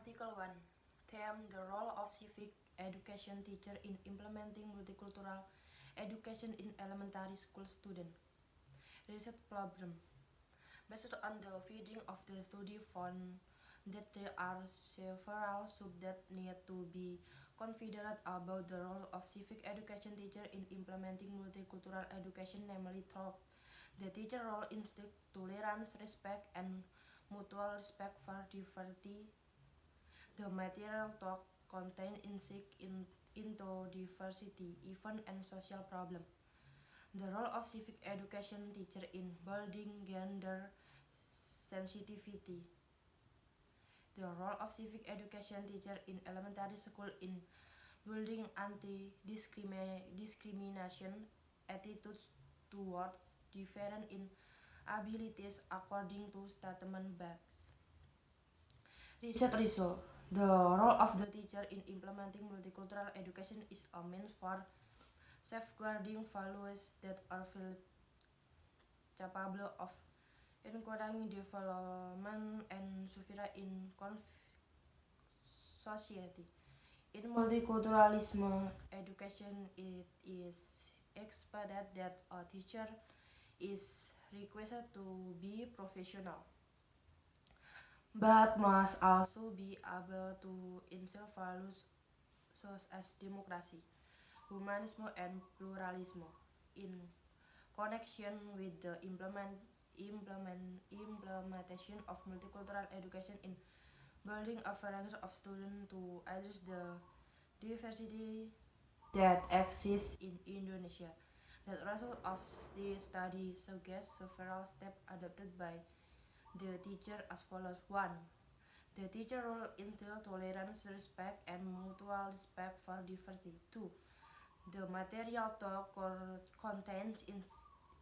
Article 1. Theme: the role of civic education teacher in implementing multicultural education in elementary school students. Research problem. Based on the finding of the study found that there are several subjects that need to be considered about the role of civic education teacher in implementing multicultural education, namely through the teacher role in strict tolerance, respect, and mutual respect for diversity. The material talk contain insight into diversity, event, and social problem. The role of civic education teacher in building gender sensitivity. The role of civic education teacher in elementary school in building anti-discrimination attitudes towards different in abilities according to statement Bax. Research result. The role of the teacher in implementing multicultural education is a means for safeguarding values that are capable of encouraging development and survival in society. In multiculturalism education, it is expected that a teacher is requested to be professional, but must also be able to instill values such as democracy, humanism, and pluralism. In connection with the implementation of multicultural education in building a variety of students to address the diversity that exists in Indonesia. The result of the study suggests several steps adopted by the teacher as follows. 1. The teacher role instill tolerance, respect, and mutual respect for diversity. 2. The material talk contains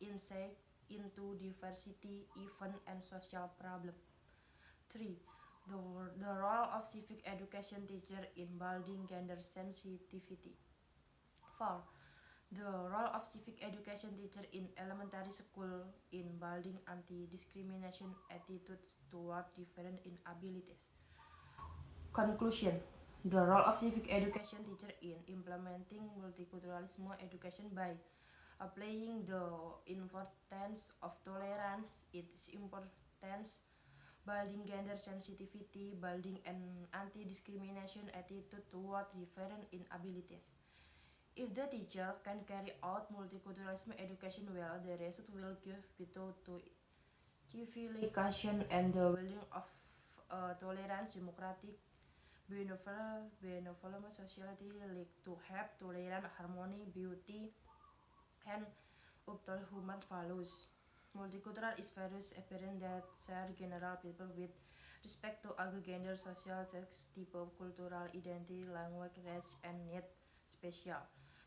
insight into diversity, event, and social problem. 3. The role of civic education teacher in building gender sensitivity. 4. The role of civic education teacher in elementary school in building anti-discrimination attitudes toward different inabilities. Conclusion. The role of civic education teacher in implementing multiculturalism education by applying the importance of tolerance, its importance, building gender sensitivity, building an anti-discrimination attitude toward different inabilities. If the teacher can carry out multiculturalism education well, the result will give birth to civilization and the building of a tolerant, democratic, benevolent society like to have tolerant harmony, beauty, and uphold human values. Multicultural is various appearance that share general people with respect to other gender, social, sex, type of cultural identity, language, race, and need special.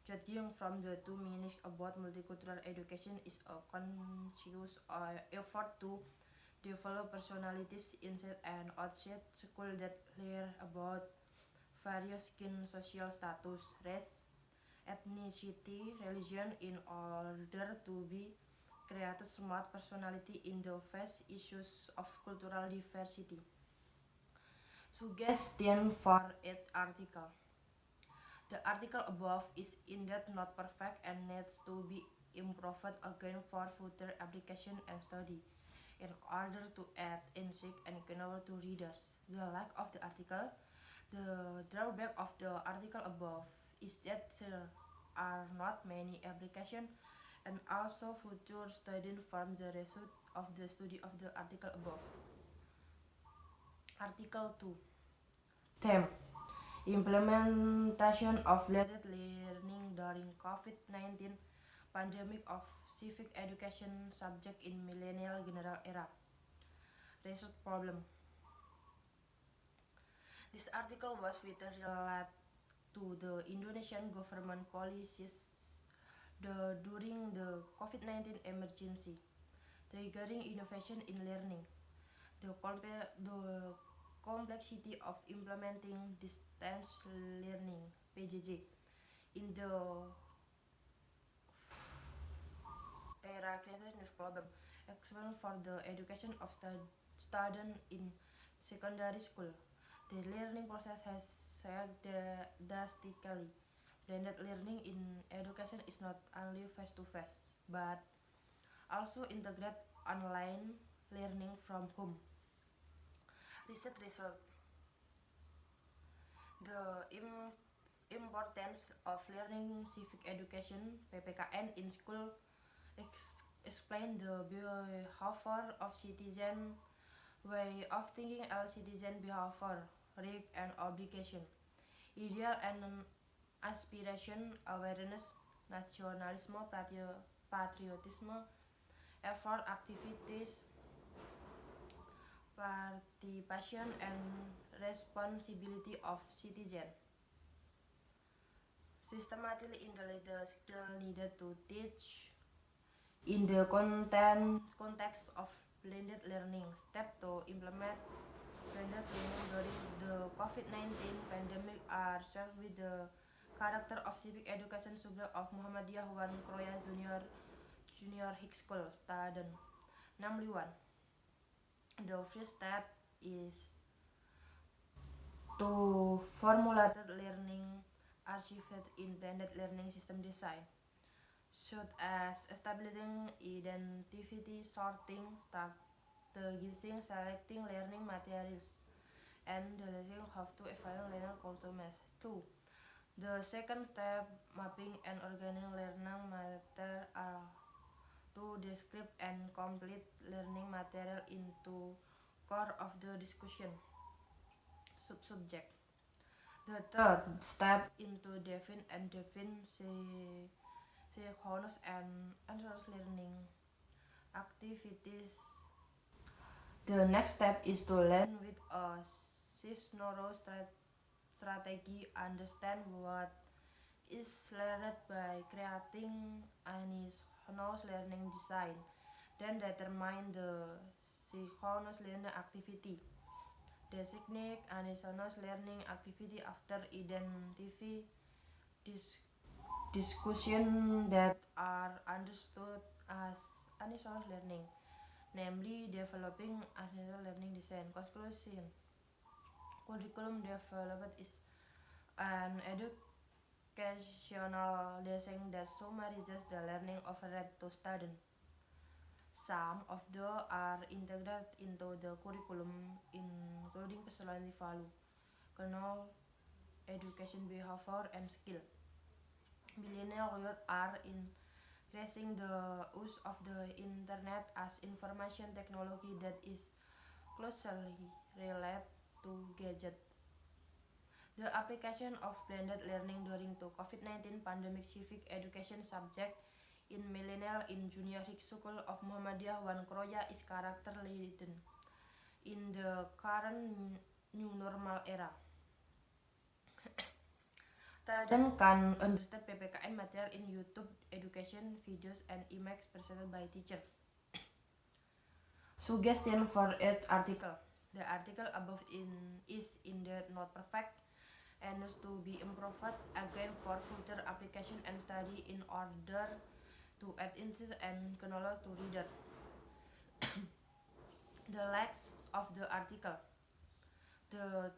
Judging from the two meanings about multicultural education is a conscious effort to develop personalities inside and outside school that learn about various skin, social status, race, ethnicity, religion in order to be create smart personality in the face issues of cultural diversity. Suggestion for it article. The article above is indeed not perfect and needs to be improved again for further application and study in order to add insight and knowledge to readers. The lack of the article. The drawback of the article above is that there are not many applications and also future students from the result of the study of the article above. Article 2. Theme: implementation of blended learning during COVID-19 pandemic of civic education subject in millennial general era. Research problem. This article was related to the Indonesian government policies during the COVID-19 emergency, triggering innovation in learning, the complexity of implementing distance learning (PJJ) in the era created problem, especially for the education of students in secondary school. The learning process has changed drastically. Blended learning in education is not only face-to-face, but also integrate online learning from home. Research result. The importance of learning civic education (PPKN) in school explain the behavior of citizen, way of thinking all citizen behavior, right and obligation, ideal and aspiration, awareness, nationalism, patriotism, effort, activities, participation, and responsibility of citizen. Systematically integrate the skill needed to teach in the context of blended learning. Step to implement blended learning during the COVID-19 pandemic are served with the character of civic education subject of Muhammadiyah Wan Kroya Junior High School, Staden. Namely one. The first step is to formulate learning archived in blended learning system design, such as establishing identity, sorting, strategizing, selecting learning materials, and deleting how to evaluate learning consumes. 2. The second step, mapping and organizing learning material to describe and complete learning material into core of the discussion subject. The third step into define synchronous and asynchronous learning activities. The next step is to learn with a synchronous strategy, understand what is learned by creating asynchronous learning design, then determine the synchronous learning activity. Designate asynchronous learning activity after identify discussion that are understood as asynchronous learning, namely developing asynchronous learning design. Conclusion. Curriculum development is an educational design that summarizes the learning offered to students. Some of those are integrated into the curriculum, including personality value, kernel, education behavior, and skill. Millennial youth are increasing the use of the internet as information technology that is closely related to gadgets. The application of blended learning during the COVID-19 pandemic civic education subject in millennial in Junior High School of Muhammadiyah Wan Kroya is characterized in the current new normal era. Students can understand PPKN material in YouTube education videos and images presented by teacher. Suggestion for each article. The article above is indeed not perfect and needs to be improved again for future application and study in order to add insight and knowledge to reader. The length of the article. The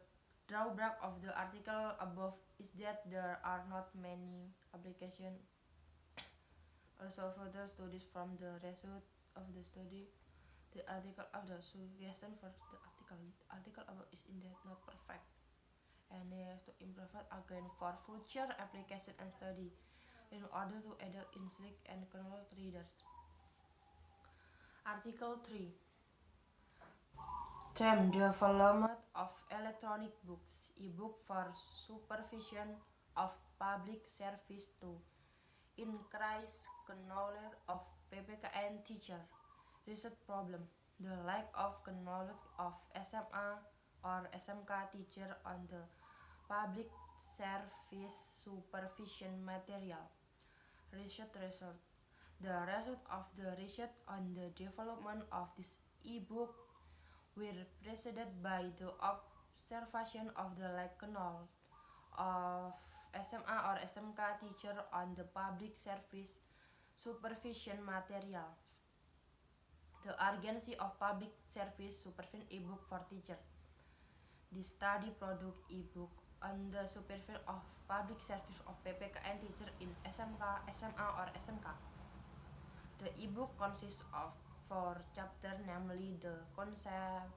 drawback of the article above is that there are not many applications. Also, further studies from the result of the study, the article of the suggestion for the article above is indeed not perfect and needs to improve again for future application and study in order to add insight and knowledge to readers. Article 3. Theme development of electronic books, e-book for supervision of public service to increase knowledge of PPKN teacher. Research problem. The lack of knowledge of SMA or SMK teacher on the public service supervision material. Research result. The result of the research on the development of this e-book were preceded by the observation of the lack knowledge of SMA or SMK teacher on the public service supervision material. The urgency of public service supervision e-book for teacher. The study product ebook on the supervision of public service of PPKN teacher in SMK, SMA or SMK. The ebook consists of 4 chapters, namely the concept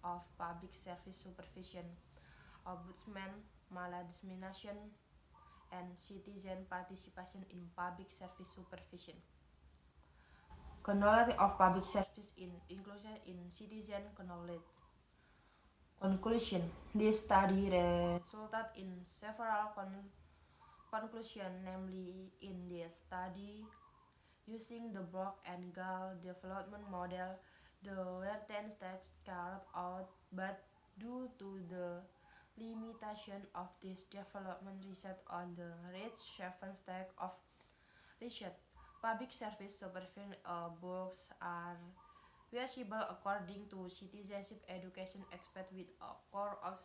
of public service supervision, ombudsman, maladministration, and citizen participation in public service supervision. Knowledge of public service in inclusion in citizen knowledge. Conclusion. This study resulted in several conclusions, namely in this study, using the Brock and Gall development model, there were 10 steps carried out, but due to the limitation of this development research on the reached 7 steps of research, public service supervision books are visible according to citizenship education expert with a core of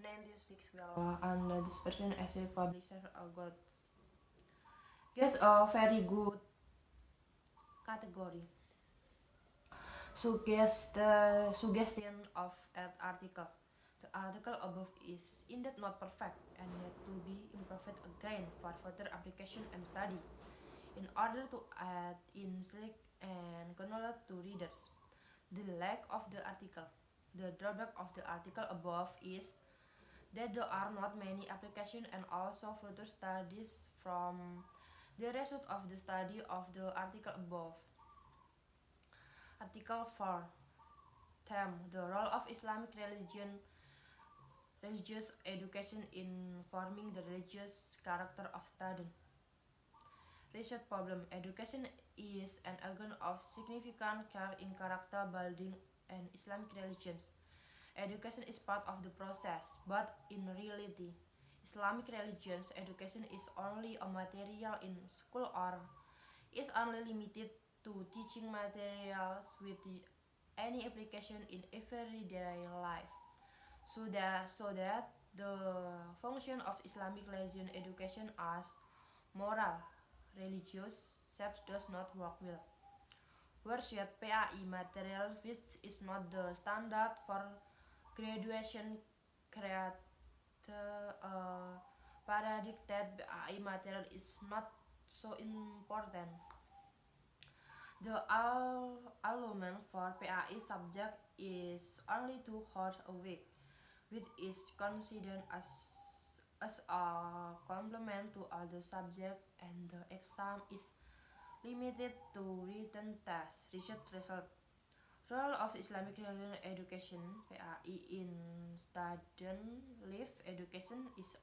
96 well, and this person as a public service gets a very good category. Suggestion of an article. The article above is indeed not perfect and need to be improved again for further application and study in order to add insight and knowledge to readers. The lack of the article. The drawback of the article above is that there are not many applications and also further studies from the result of the study of the article above. Article 4. Theme. The role of Islamic religious education in forming the religious character of students. Research problem. Education is an organ of significant care in character building and Islamic religions. Education is part of the process, but in reality, Islamic religions education is only a material in school or is only limited to teaching materials with any application in everyday life. So that the function of Islamic religion education as moral, religious shapes does not work well. Whereas PAI material which is not the standard for graduation create a paradigm that PAI material is not so important. The allowance for PAI subject is only 2 hours a week, which is considered as a complement to other subjects, and the exam is limited to written tests. Research result. Role of Islamic religion education (PAI) in student life education is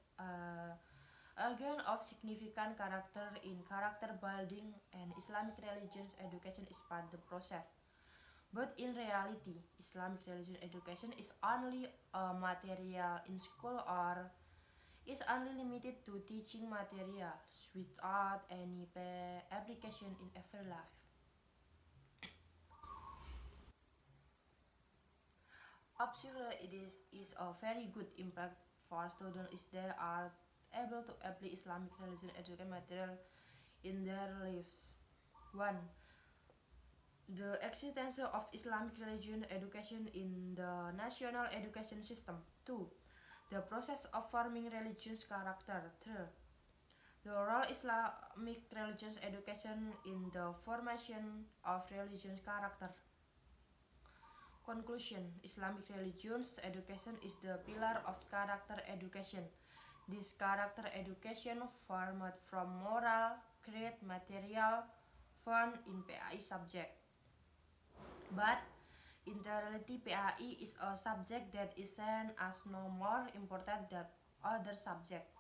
again of significant character in character building, and Islamic religion education is part of the process. But in reality, Islamic religion education is only a material in school or is only limited to teaching materials without any application in every life. Obviously, is a very good impact for students if they are able to apply Islamic religion education material in their lives. 1. The existence of Islamic religion education in the national education system. 2. The process of forming religious character. 3. The role Islamic religious education in the formation of religious character. Conclusion. Islamic religions education is the pillar of character education. This character education formed from moral, create material found in PAI subject. But in reality, PAI is a subject that is seen as no more important than other subjects.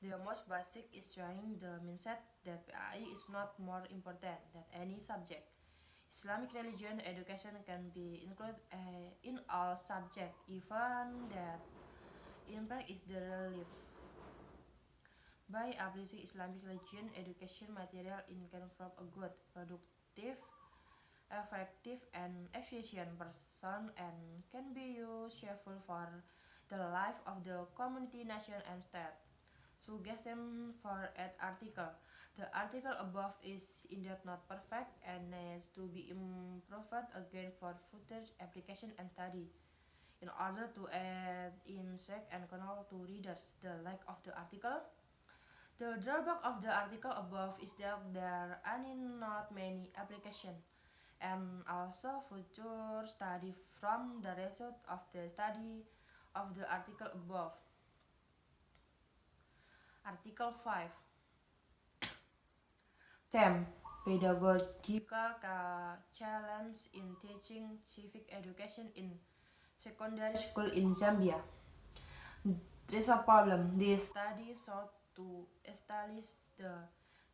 The most basic is showing the mindset that PAI is not more important than any subject. Islamic religion education can be included in all subjects, even that impact is the relief. By applying Islamic religion education material, it can form a good, productive, effective, and efficient person and can be useful for the life of the community, nation, and state. Suggestion for an article. The article above is indeed not perfect and needs to be improved improved again for future application and study. In order to add insight and control to readers, the lack of the article. The drawback of the article above is that there are not many applications and also future study from the result of the study of the article above. Article 5. Theme: Pedagogical challenge in teaching civic education in secondary school in Zambia. There is a problem. This study sought to establish the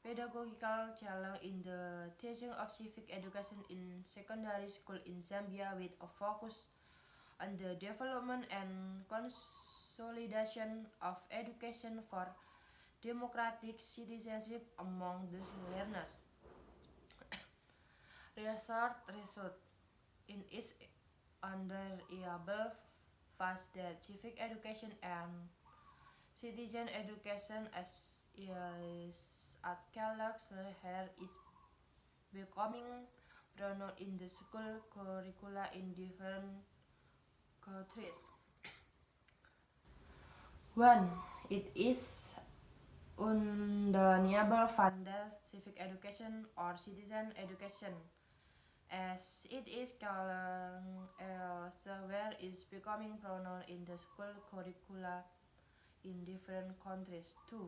pedagogical challenge in the teaching of civic education in secondary school in Zambia with a focus on the development and consolidation of education for democratic citizenship among the learners. Research in its undeniable fact that civic education and citizen education as is at Kellogg's here is becoming prominent in the school curricula in different countries. 1. It is undeniable fact that civic education or citizen education as it is called elsewhere is becoming prominent in the school curricula in different countries. 2.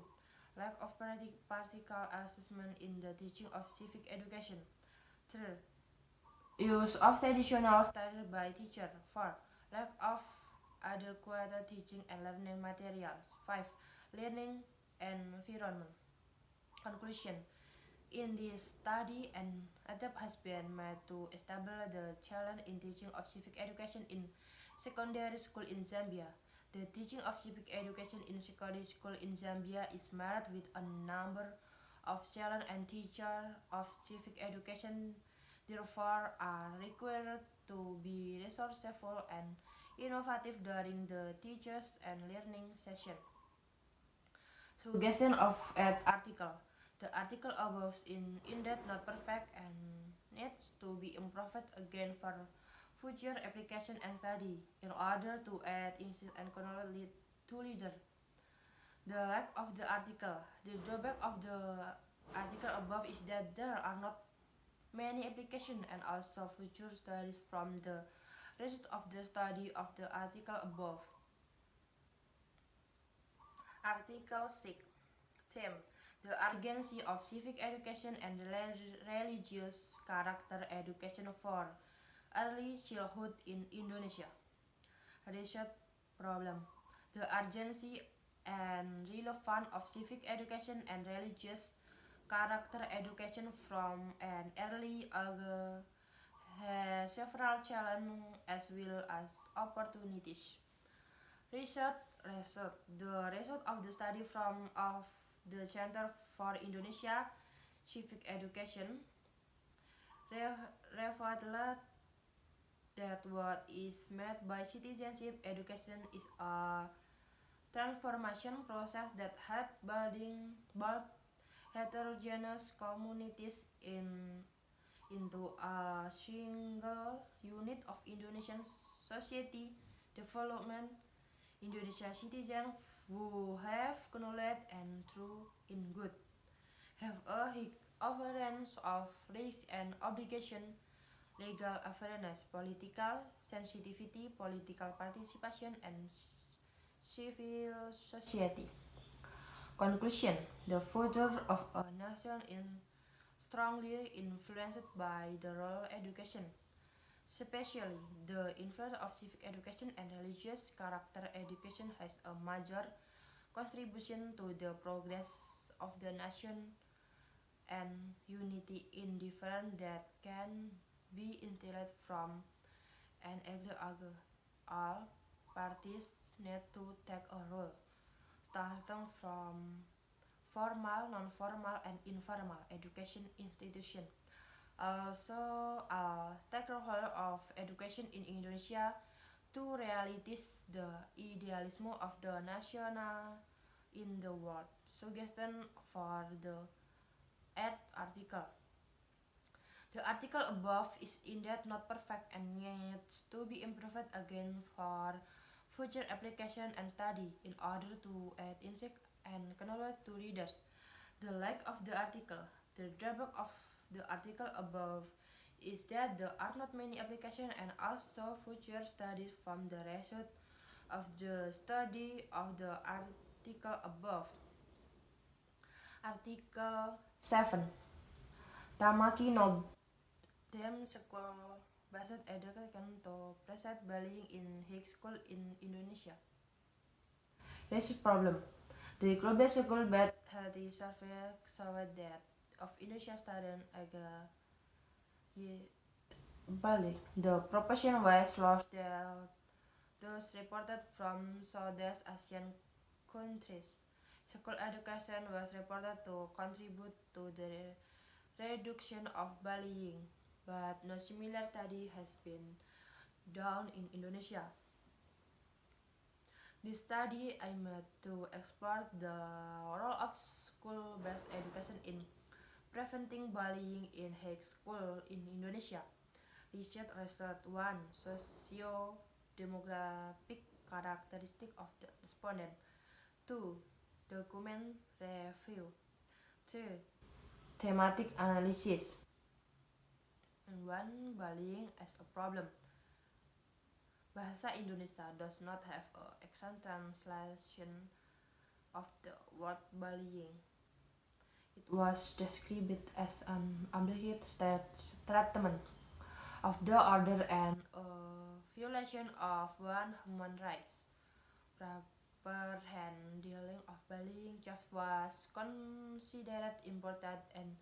Lack of practical assessment in the teaching of civic education. 3. Use of traditional style by teacher. 4. Lack of adequate teaching and learning materials. 5. Learning environment. Conclusion: in this study, an attempt has been made to establish the challenge in teaching of civic education in secondary school in Zambia. The teaching of civic education in secondary school in Zambia is marked with a number of challenges, and teachers of civic education therefore are required to be resourceful and innovative during the teachers and learning session. Suggestion of an article. The article above is indeed not perfect and needs to be improved again for future application and study in order to add insight and control to leader. The lack of the article. The drawback of the article above is that there are not many applications and also future studies from the result of the study of the article above. Article 6. Theme: the urgency of civic education and religious character education for early childhood in Indonesia. Research problem: the urgency and relevance of civic education and religious character education from an early age has several challenges as well as opportunities. Research. The result of the study from of the Center for Indonesia Civic Education revealed that what is meant by citizenship education is a transformation process that helps building both heterogeneous communities into a single unit of Indonesian society development. Indonesia citizens who have knowledge and true in good have a high awareness of rights and obligation, legal awareness, political sensitivity, political participation, and civil society. Conclusion: the future of a nation is strongly influenced by the role education, especially the influence of civic education and religious character education has a major contribution to the progress of the nation and unity in different that can be intellected from an age. All parties need to take a role, starting from formal, non-formal, and informal education institution. Also, a stakeholder of education in Indonesia to realities the idealism of the national in the world. Suggestion for the eighth article. The article above is indeed not perfect and needs to be improved again for future application and study in order to add insight and knowledge to readers. The lack of the article. The drawback of the article above is that there are not many applications and also future studies from the result of the study of the article above. Article 7. Tamaki no Dem School Based Education to Present Bullying in High School in Indonesia. Raises problem. The Global School Bad Healthy Survey showed that of Indonesia students bullying. The proportion was lower than those reported from Southeast Asian countries. School education was reported to contribute to the reduction of bullying, but no similar study has been done in Indonesia. This study aimed to explore the role of school-based education in preventing bullying in high school in Indonesia. Research result 1. Socio-demographic characteristic of the respondent. 2. Document review. 3. Thematic analysis. And 1. Bullying as a problem. Bahasa Indonesia does not have an exact translation of the word bullying. It was described as an ambiguous treatment of the order and a violation of one human rights. Proper handling of bullying just was considered important and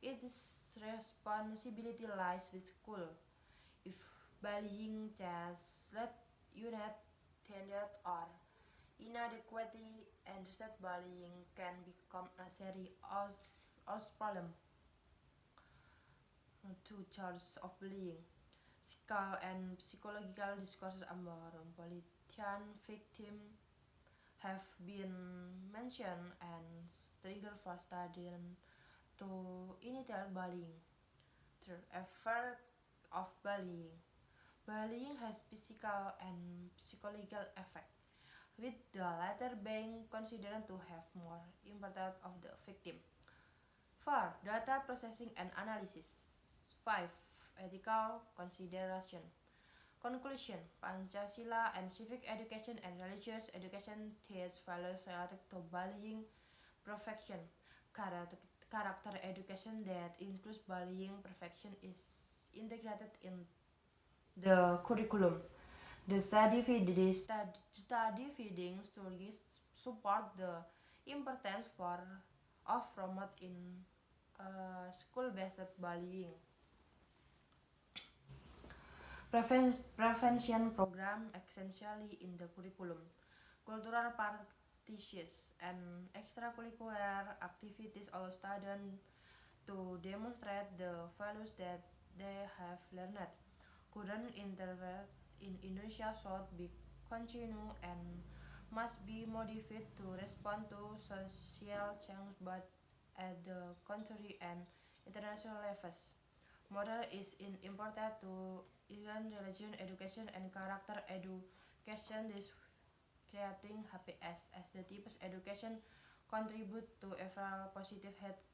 its responsibility lies with school. If bullying just led unattended or inadequately addressed, bullying can become a serious problem. 2. Charges of bullying. Physical and psychological discourse among politician victims have been mentioned and trigger for studying to initial bullying. 3. Effect of bullying. Bullying has physical and psychological effect, with the latter being considered to have more impact of the victim. 4. Data processing and analysis. 5. Ethical consideration. Conclusion. Pancasila and civic education and religious education teach values related to bullying prevention. Character education that includes bullying prevention is integrated in the curriculum. The study feeding stories support the importance of promoting school-based bullying. Prevention program essentially in the curriculum. Cultural practices and extracurricular activities allow students to demonstrate the values that they have learned. Current interest in Indonesia should be continued and must be modified to respond to social change both at the country and international levels. Model is important to even religion education and character education. This creating HPS as the types education contribute to overall positive health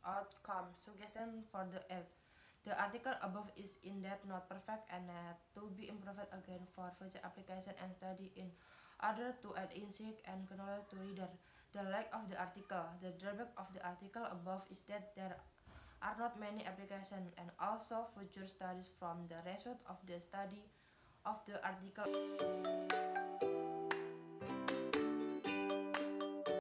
outcomes. Suggestion for the health. The article above is indeed not perfect and to be improved again for future application and study in order to add insight and knowledge to reader. The lack of the article. The drawback of the article above is that there are not many applications and also future studies from the result of the study of the article.